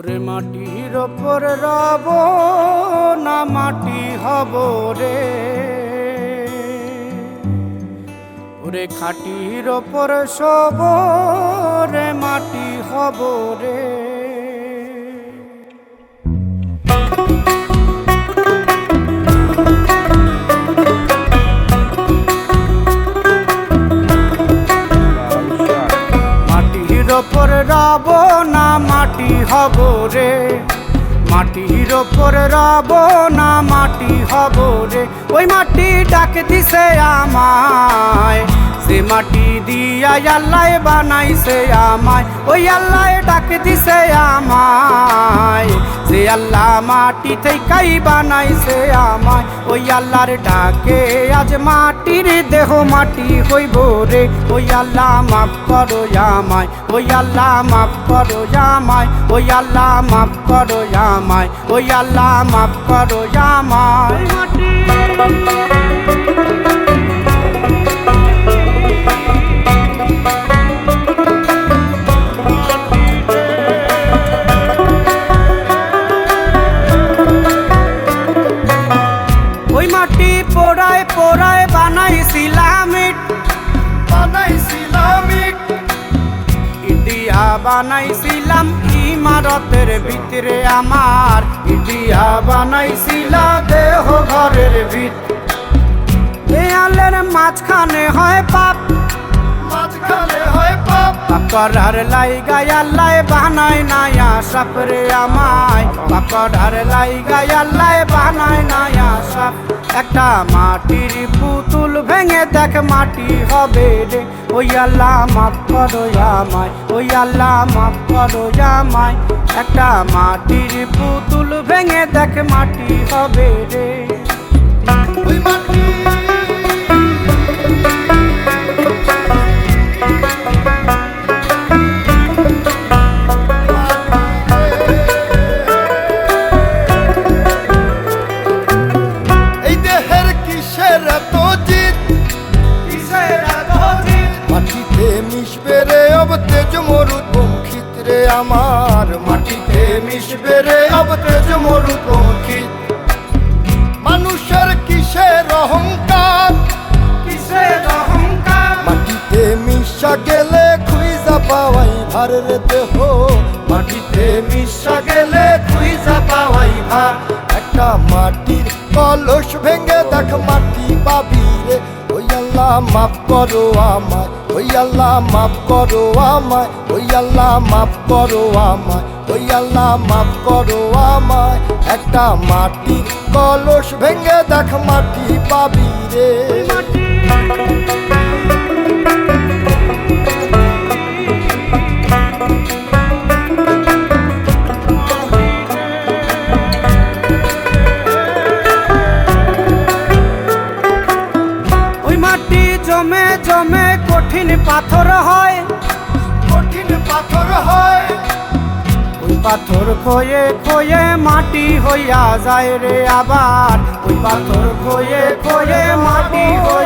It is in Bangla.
ওরে মাটির ওপর রব না মাটি হব রে, ওরে খাটির ওপর সব রে মাটি হব রে। মাটির ওপর রব না মাটি হব রে, মাটির ওপর রব না মাটি হব রে। ওই মাটি ডাক দিছে আমায়, সে মাটি দিয়া আল্লাহ বানাইছে আমায়। ওই আল্লাহ ডাক দিছে আমায়, যে আল্লাহ মাটি থেকেই বানাইছে আমায়। ওই আল্লাহর ডাকে আজ মাটির দেহ মাটি হইব রে। ওই আল্লাহ মাফ করো আমায়, ওই আল্লাহ মাফ করো আমায়, ওই আল্লাহ মাফ করো আমায়, ওই আল্লাহ মাফ করো আমায়। ওই মাটি পোড়ায় পোড়ায় বানাইছিলাম ইট, ইটিয়া বানাইছিলাম ইমারতের ভিতরে আমার, ইটিয়া বানাইছিলা দেহ ঘরের ভিত। দেয়ালের মাঝখানে হয় পাপ, মাঝখানে হয় পাপ, করার লাইগায় আল্লাহ বানায় নায়া সাপ রে আমায়, করার লাইগায় আল্লাহ বানায় নায়া সাপ। একটা মাটির পুতুল ভেঙে দেখ মাটি হবে রে। ওই আল্লাহ মাফ করো আমায়, ওই আল্লাহ মাফ করো আমায়। একটা মাটির পুতুল ভেঙে দেখ মাটি হবে রে। ওই মাটি আমার, মাটিতে মিশবে রে অব তেজ মরুপঙ্খিত। মানুষের কিসের অহংকার, কিসের অহংকার, মাটিতে মিশা গেলে খুঁজা পাওয়াই ভার রে দেহ, মাটিতে মিশা গেলে খুঁজা পাওয়াই ভার। একটা মাটির কলস ভেঙে দেখ মাটি পাবি রে। ওই আল্লাহ মাফ করো আমায়, ওই আল্লাহ মাফ করো আমায়, ওই আল্লাহ মাফ করো আমায়, ওই আল্লাহ মাফ করো আমায়। একটা মাটির কলস ভেঙে দেখ মাটি পাবি রে। জমে জমে কঠিন পাথর হয়, কঠিন পাথর হয়। ওই পাথর খয়ে খয়ে মাটি হইয়া যায় রে আবার, ওই পাথর খয়ে খয়ে মাটি হইয়া